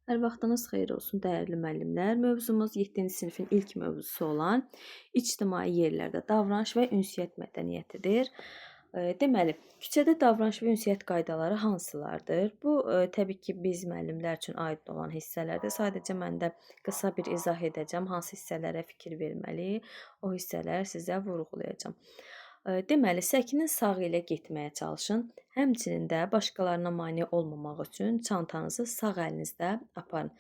Hər vaxtınız xeyir olsun, dəyərli müəllimlər. Mövzumuz 7-ci sinifin ilk mövzusu olan ictimai yerlərdə davranış və ünsiyyət mədəniyyətidir. Deməli, küçədə davranış və ünsiyyət qaydaları hansılardır? Bu, təbii ki, biz müəllimlər üçün aid olan hissələrdir. Sadəcə mən də qısa bir izah edəcəm, hansı hissələrə fikir verməli, o hissələri sizə vurğulayacağam. Deməli, səkinin sağı ilə getməyə çalışın. Həmçinin də başqalarına mane olmamaq üçün çantanızı sağ əlinizdə aparın.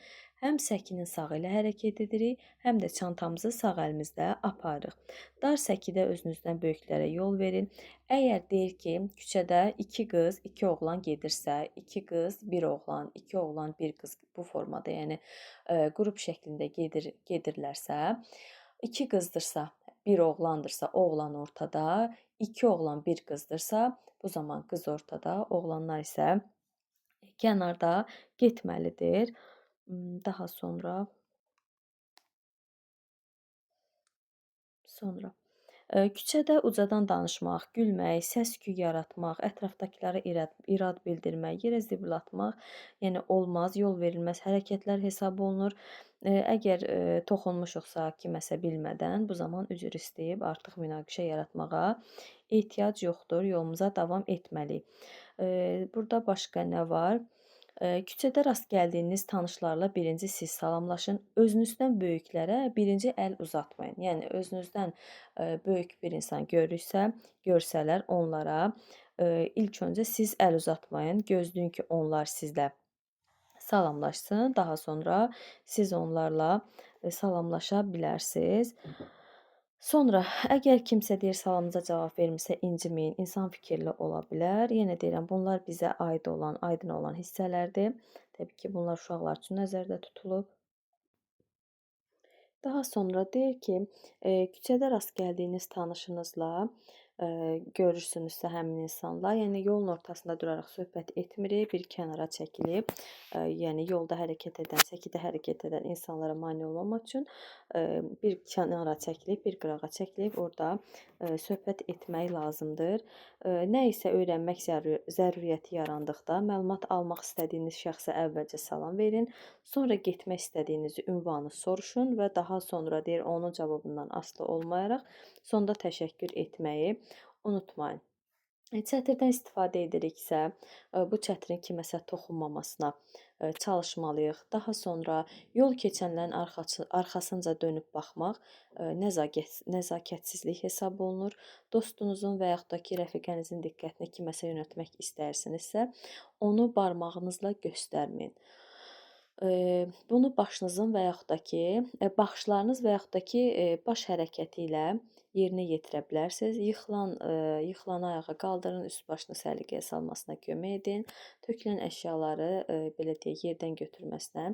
Həm səkinin sağı ilə hərəkət edirik, həm də çantamızı sağ əlimizdə aparırıq. Dar səkidə özünüzdən böyüklərə yol verin. Əgər deyir ki, küçədə 2 qız, 2 oğlan gedirsə, 2 qız, 1 oğlan, 2 oğlan, 1 qız bu formada, yəni qrup şəklində gedirlərsə, 2 qızdırsa, 1 oğlandırsa, oğlan ortada, 2 oğlan, 1 qızdırsa, bu zaman qız ortada, oğlanlar isə kənarda getməlidir. Daha sonra küçədə ucadan danışmaq, gülmək, səs-küy yaratmaq, ətrafdakılara irad bildirmək, yerə zibil atmaq, yəni olmaz, yol verilməz hərəkətlər hesab olunur. Əgər toxunmuşuqsa kiməsə bilmədən, bu zaman üzr istəyib artıq münaqişə yaratmağa ehtiyac yoxdur, yolumuza davam etməliyik. Burada başqa nə var? Küçədə rast gəldiyiniz tanışlarla birinci siz salamlaşın. Özünüzdən böyüklərə birinci əl uzatmayın. Yəni özünüzdən böyük bir insan görsələr onlara ilk öncə siz əl uzatmayın. Gözləyin ki, onlar sizlə salamlaşsın. Daha sonra siz onlarla salamlaşa bilərsiniz. Sonra, əgər kimsə deyir salamınıza cavab vermirsə inciməyin, insan fikirli ola bilər. Yenə deyirəm, bunlar bizə aydın olan hissələrdir. Təbii ki, bunlar uşaqlar üçün nəzərdə tutulub. Daha sonra deyir ki, küçədə rast gəldiyiniz tanışınızla görürsünüzsə həmin insanla, yəni yolun ortasında duraraq söhbət etmirik, bir kənara çəkilib, yəni yolda hərəkət edən, səkidə hərəkət edən insanlara mane olmamaq üçün bir kənara çəkilib, bir qırağa çəkilib orada söhbət etmək lazımdır. Nə isə öyrənmək zəruriyyəti yarandıqda məlumat almaq istədiyiniz şəxsə əvvəlcə salam verin, sonra getmək istədiyiniz ünvanı soruşun və daha sonra deyir onun cavabından asılı olmayaraq sonda təşəkkür etməyi unutmayın. Çətirdən istifadə ediriksə, bu çətirin kiməsə toxunmamasına çalışmalıyıq. Daha sonra yol keçənlərin arxasınca dönüb baxmaq nəzakətsizlik hesab olunur. Dostunuzun və yaxud da ki, rəfiqənizin diqqətini kiməsə yönəltmək istəyirsinizsə, onu barmağınızla göstərməyin. Bunu başınızın və yaxud da ki, baxışlarınız və yaxud da ki, baş hərəkəti ilə yerinə yetirə bilərsiniz. Yıxılanı ayağa qaldırın, üst başını səliqəyə salmasına kömək edin. Tökülən əşyaları belə deyək, yerdən götürməsinə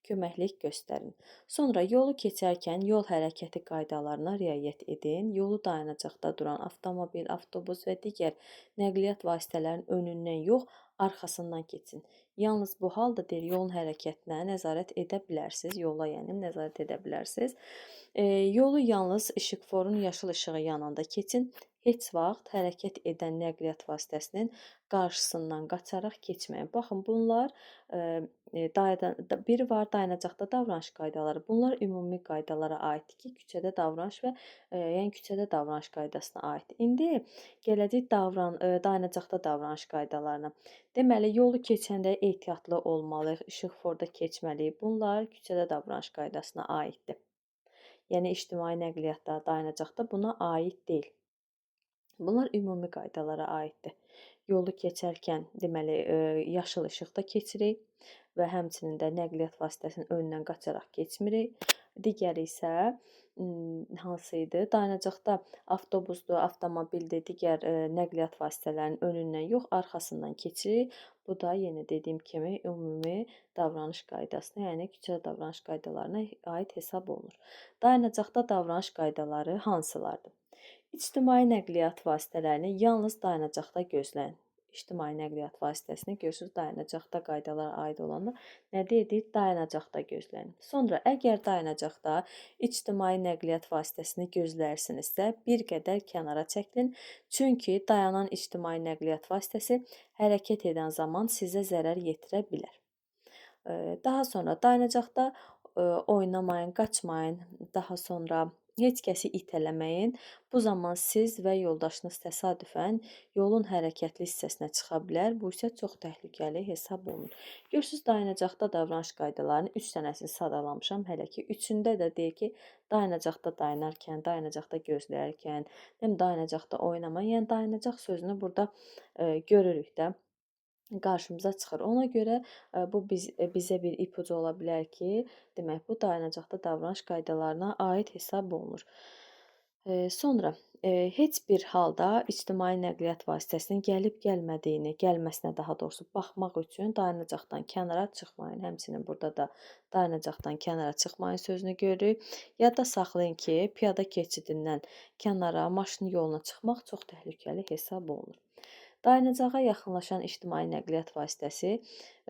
köməklik göstərin. Sonra yolu keçərkən yol hərəkəti qaydalarına riayət edin. Yolu dayanacaqda duran avtomobil, avtobus və digər nəqliyyat vasitələrinin önündən yox, arxasından keçin. Yalnız bu halda deyir, yolun hərəkətinə nəzarət edə bilərsiniz. Yola, yəni nəzarət edə bilərsiniz. Yolu yalnız işıqforun yaşıl işığı yananda keçin. Heç vaxt hərəkət edən nəqliyyat vasitəsinin qarşısından qaçaraq keçməyin. Baxın, bunlar biri var dayanacaqda davranış qaydaları. Bunlar ümumi qaydalara aiddir ki, küçədə davranış və yəni küçədə davranış qaydasına aiddir. İndi gələcək dayanacaqda davranış qaydalarına. Deməli, yolu keçəndə ehtiyatlı olmalıyıq, işıqforda keçməliyik. Bunlar küçədə davranış qaydasına aiddir. Yəni ictimai nəqliyyatda, dayanacaqda buna aid deyil. Bunlar ümumi qaydalara aiddir. Yolu keçərkən deməli yaşıl işıqda keçirik və həmçinin də nəqliyyat vasitəsinin önündən qaçaraq keçmirik. Digəri isə hansı idi? Dayanacaqda avtobusdur, avtomobildir, digər nəqliyyat vasitələrinin önündən yox, arxasından keçirik. Bu da yenə dediyim kimi ümumi davranış qaydasına, yəni küçə davranış qaydalarına aid hesab olunur. Dayanacaqda davranış qaydaları hansılardır? İctimai nəqliyyat vasitələrini yalnız dayanacaqda gözləyin. İctimai nəqliyyat vasitəsini görürsünüz, dayanacaqda qaydalara aid olanda nə dedik? Dayanacaqda gözləyin. Sonra əgər dayanacaqda ictimai nəqliyyat vasitəsini gözləyirsinizsə, bir qədər kənara çəkilin. Çünki dayanan ictimai nəqliyyat vasitəsi hərəkət edən zaman sizə zərər yetirə bilər. Daha sonra dayanacaqda oynamayın, qaçmayın. Daha sonra heç kəsi itələməyin. Bu zaman siz və yoldaşınız təsadüfən yolun hərəkətli hissəsinə çıxa bilər. Bu isə çox təhlükəli hesab olunur. Görürsüz, dayanacaqda davranış qaydalarının 3 dənəsini sadalamışam. Hələ ki, üçündə də deyir ki, dayanacaqda dayanarkən, dayanacaqda gözləyərkən, dayanacaqda oynamayın. Yəni dayanacaq sözünü burada görürük də, qarşımıza çıxır. Ona görə bu bizə bir ipucu ola bilər ki, demək bu dayanacaqda davranış qaydalarına aid hesab olunur. Sonra heç bir halda ictimai nəqliyyat vasitəsinin gəlməsinə daha doğrusu baxmaq üçün dayanacaqdan kənara çıxmayın. Həmçinin burada da dayanacaqdan kənara çıxmayın sözünü görürük. Yadda saxlayın ki, piyada keçidindən kənara, maşın yoluna çıxmaq çox təhlükəli hesab olunur. Dayanacağa yaxınlaşan ictimai nəqliyyat vasitəsi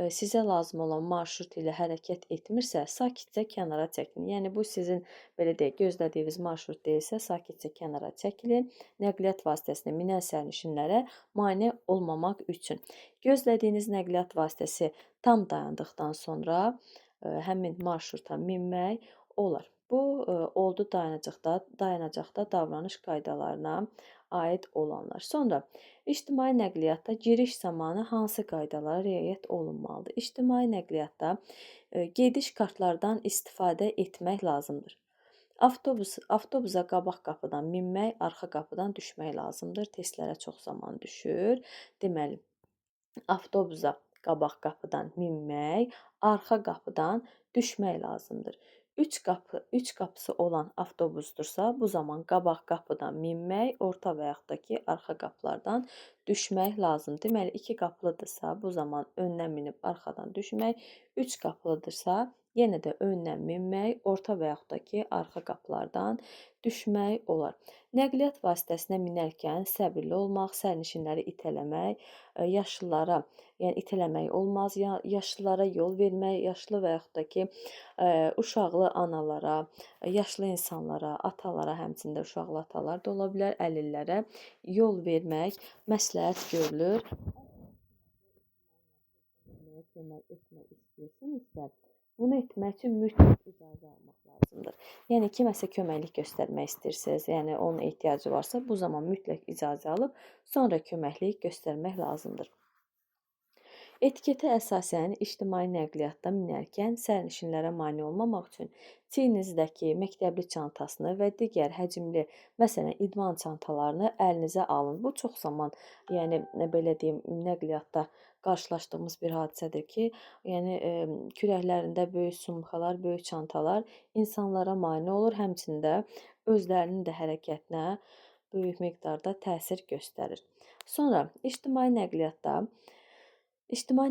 sizə lazım olan marşrut ilə hərəkət etmirsə, sakitcə kənara çəkilin. Yəni bu sizin belə deyək, gözlədiyiniz marşrut deyilsə, sakitcə kənara çəkilin. Nəqliyyat vasitəsinə minən sərnişinlərə mane olmamaq üçün. Gözlədiyiniz nəqliyyat vasitəsi tam dayandıqdan sonra həmin marşruta minmək olar. Bu oldu dayanacaqda davranış qaydalarına aid olanlar. Sonra ictimai nəqliyyatda giriş zamanı hansı qaydalara riayət olunmalıdır? İctimai nəqliyyatda gediş kartlardan istifadə etmək lazımdır. Avtobusa qabaq qapıdan minmək, arxa qapıdan düşmək lazımdır. Testlərə çox zaman düşür. Deməli, avtobusa qabaq qapıdan minmək, arxa qapıdan düşmək lazımdır. 3 qapısı olan avtobusdursa, bu zaman qabaq qapıdan minmək, orta və yaxud da ki, arxa qapılardan düşmək lazımdır. Deməli, 2 qapılıdırsa, bu zaman öndən minib arxadan düşmək, 3 qapılıdırsa, yenə də öndən minmək, orta və yaxud da ki, arxa qapılardan düşmək olar. Nəqliyyat vasitəsinə minərkən səbirli olmaq, sərnişinləri itələmək, yaşlılara, yəni itələmək olmaz, yaşlılara yol vermək, yaşlı və yaxud da ki, uşaqlı analara, yaşlı insanlara, atalara, həmçində uşaqlı atalar da ola bilər, əlillərə yol vermək məsləhət görülür. Kömək etmək istəyirsinizsə, bunu etmək üçün mütləq icazə almaq lazımdır. Yəni kiməsə köməklik göstərmək istəyirsiniz, yəni onun ehtiyacı varsa, bu zaman mütləq icazə alıb sonra köməklik göstərmək lazımdır. Etiketə əsasən ictimai nəqliyyatda minərkən sərnişinlərə mane olmamaq üçün çiyninizdəki məktəbli çantasını və digər həcmli, məsələn, idman çantalarını əlinizə alın. Bu çox zaman, yəni belə deyim, nəqliyyatda qarşılaşdığımız bir hadisədir ki, yəni kürəklərində böyük sumkalar, böyük çantalar insanlara mane olur, həmçində özlərinin də hərəkətinə böyük miqdarda təsir göstərir. Sonra İctimai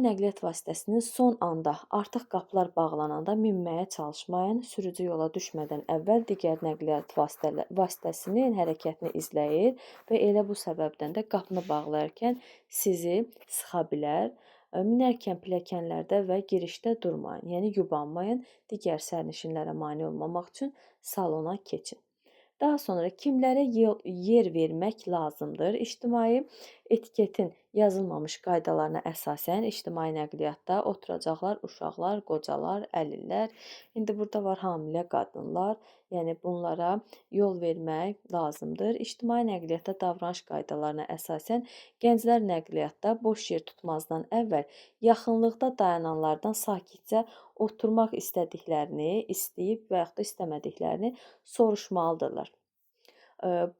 nəqliyyat vasitəsinin son anda artıq qapılar bağlananda minməyə çalışmayın. Sürücü yola düşmədən əvvəl digər nəqliyyat vasitəsinin hərəkətini izləyir və elə bu səbəbdən də qapını bağlayarkən sizi sıxa bilər. Minərkən pilləkənlərdə və girişdə durmayın, yəni yubanmayın. Digər sərnişinlərə mane olmamaq üçün salona keçin. Daha sonra kimlərə yer vermək lazımdır? İctimai etiketin yazılmamış qaydalarına əsasən ictimai nəqliyyatda oturacaqlar uşaqlar, qocalar, əlillər. İndi burada var hamilə qadınlar, yəni bunlara yol vermək lazımdır. İctimai nəqliyyatda davranış qaydalarına əsasən gənclər nəqliyyatda boş yer tutmazdan əvvəl yaxınlıqda dayananlardan sakitcə oturmaq istədiklərini, istəyib və yaxud da istəmədiklərini soruşmalıdırlar.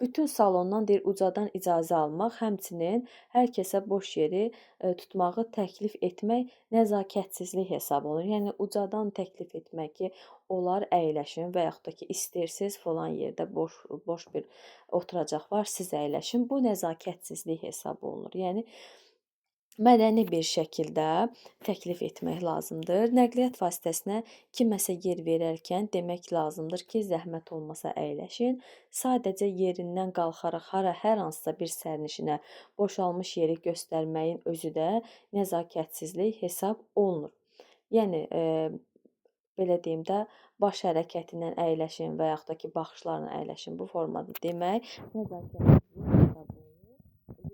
Bütün salondan deyir ucadan icazə almaq, həmçinin hər kəsə boş yeri tutmağı təklif etmək nəzakətsizlik hesab olunur. Yəni ucadan təklif etmək ki, onlar əyləşin və yaxud da ki, istəyirsiniz falan yerdə boş bir oturacaq var, siz əyləşin. Bu nəzakətsizlik hesab olunur. Yəni mədəni bir şəkildə təklif etmək lazımdır. Nəqliyyat vasitəsinə kiməsə yer verərkən demək lazımdır ki, zəhmət olmasa əyləşin. Sadəcə yerindən qalxaraq hər hansısa bir sərnişinə boşalmış yeri göstərməyin özü də nəzakətsizlik hesab olunur. Yəni belə deyim də, baş hərəkəti ilə əyləşin və yaxud da ki, baxışlarla əyləşin bu formada demək nəzakətsizlik hesab olunur.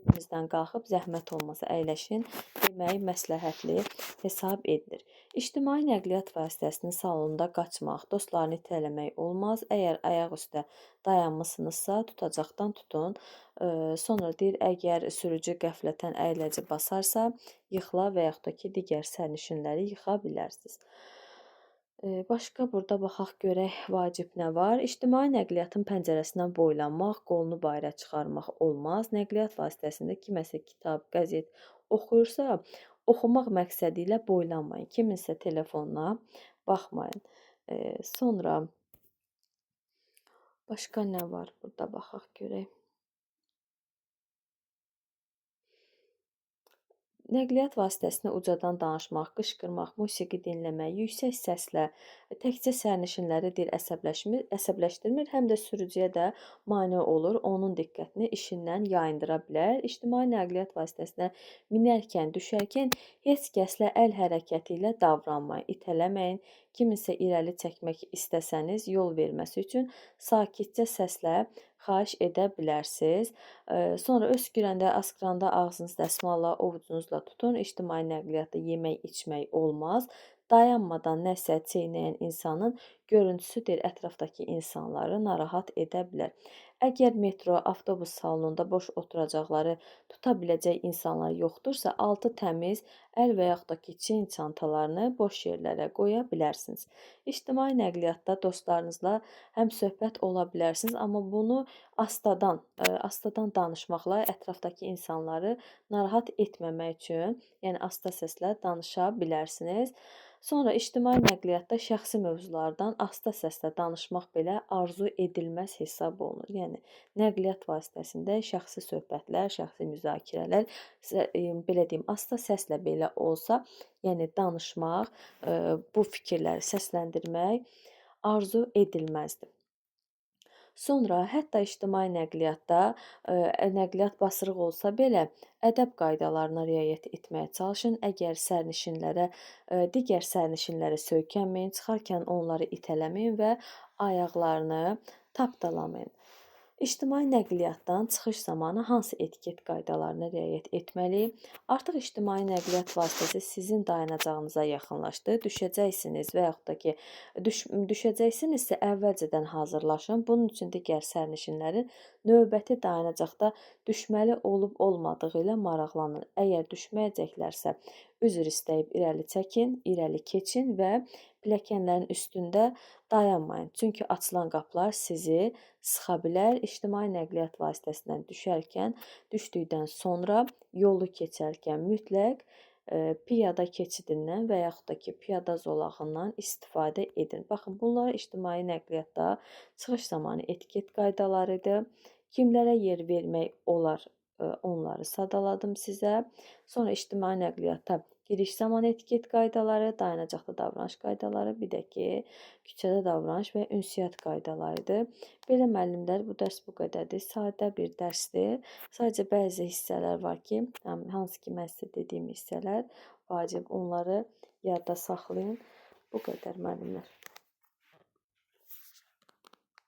Yerinizdən qalxıb zəhmət olmasa əyləşin demək məsləhətli hesab edilir. İctimai nəqliyyat vasitəsinin salonunda qaçmaq, dostlarını itələmək olmaz. Əgər ayaq üstə dayanmısınızsa, tutacaqdan tutun. Sonra deyir, əgər sürücü qəflətən əyləci basarsa, yıxıla və yaxud da ki, digər sərnişinləri yıxa bilərsiniz. Başqa burada baxaq görək vacib nə var? İctimai nəqliyyatın pəncərəsindən boylanmaq, qolunu bayıra çıxarmaq olmaz. Nəqliyyat vasitəsində kiməsə kitab, qəzet oxuyursa, oxumaq məqsədi ilə boylanmayın. Kiminsə telefonuna baxmayın. Sonra başqa nə var? Burada baxaq görək. Nəqliyyat vasitəsində ucadan danışmaq, qışqırmaq, musiqi dinləmək, yüksək səslə təkcə sərnişinləri əsəbləşdirmir, həm də sürücüyə də mane olur, onun diqqətini işindən yayındıra bilər. İctimai nəqliyyat vasitəsinə minərkən, düşərkən heç kəslə əl hərəkəti ilə davranmayın, itələməyin. Kiminsə irəli çəkmək istəsəniz, yol verməsi üçün sakitcə səslə xahiş edə bilərsiniz. Sonra öskürəndə, askıranda ağzınızı dəsmalla, ovucunuzla tutun. İctimai nəqliyyatda yemək, içmək olmaz. Dayanmadan nəsə çeynəyən insanın görüntüsü deyir, ətrafdakı insanları narahat edə bilər. Əgər metro, avtobus salonunda boş oturacaqları tuta biləcək insanlar yoxdursa, altı təmiz əl və yaxud da ki, çiyin çantalarını boş yerlərə qoya bilərsiniz. İctimai nəqliyyatda dostlarınızla həm söhbət ola bilərsiniz, amma bunu astadan danışmaqla ətrafdakı insanları narahat etməmək üçün, yəni asta səslə danışa bilərsiniz. Sonra ictimai nəqliyyatda şəxsi mövzulardan asta səslə danışmaq belə arzu edilməz hesab olunur. Yəni nəqliyyat vasitəsində şəxsi söhbətlər, şəxsi müzakirələr, belə deyim, asta səslə belə olsa, yəni danışmaq, bu fikirləri səsləndirmək arzu edilməzdir. Sonra hətta ictimai nəqliyyatda nəqliyyat basırıq olsa belə ədəb qaydalarına riayət etməyə çalışın. Əgər digər sərnişinlərə söykənməyin, çıxarkən onları itələməyin və ayaqlarını tapdalamayın. İctimai nəqliyyatdan çıxış zamanı hansı etiket qaydalarına riayət etməli? Artıq ictimai nəqliyyat vasitəsi sizin dayanacağınıza yaxınlaşdı, düşəcəksiniz və yaxud da ki, düşəcəksinizsə əvvəlcədən hazırlaşın. Bunun üçün digər sərnişinlərin növbəti dayanacaqda düşməli olub-olmadığı ilə maraqlanın. Əgər düşməyəcəklərsə, üzr istəyib irəli çəkin, irəli keçin və pilləkənlərin üstündə dayanmayın. Çünki açılan qapılar sizi sıxa bilər. İctimai nəqliyyat vasitəsindən düşdükdən sonra yolu keçərkən mütləq piyada keçidindən və yaxud da ki, piyada zolağından istifadə edin. Baxın, bunlar ictimai nəqliyyatda çıxış zamanı etiket qaydalarıdır. Kimlərə yer vermək olar, onları sadaladım sizə. Sonra ictimai nəqliyyata giriş zamanı etiket qaydaları, dayanacaqda davranış qaydaları, bir də ki, küçədə davranış və ünsiyyət qaydalarıdır. Belə müəllimlər, bu dərs bu qədərdir. Sadə bir dərsdir. Sadəcə bəzi hissələr var ki, hansı ki, mən sizə dediyim hissələr vacib, onları yadda saxlayın. Bu qədər müəllimlər.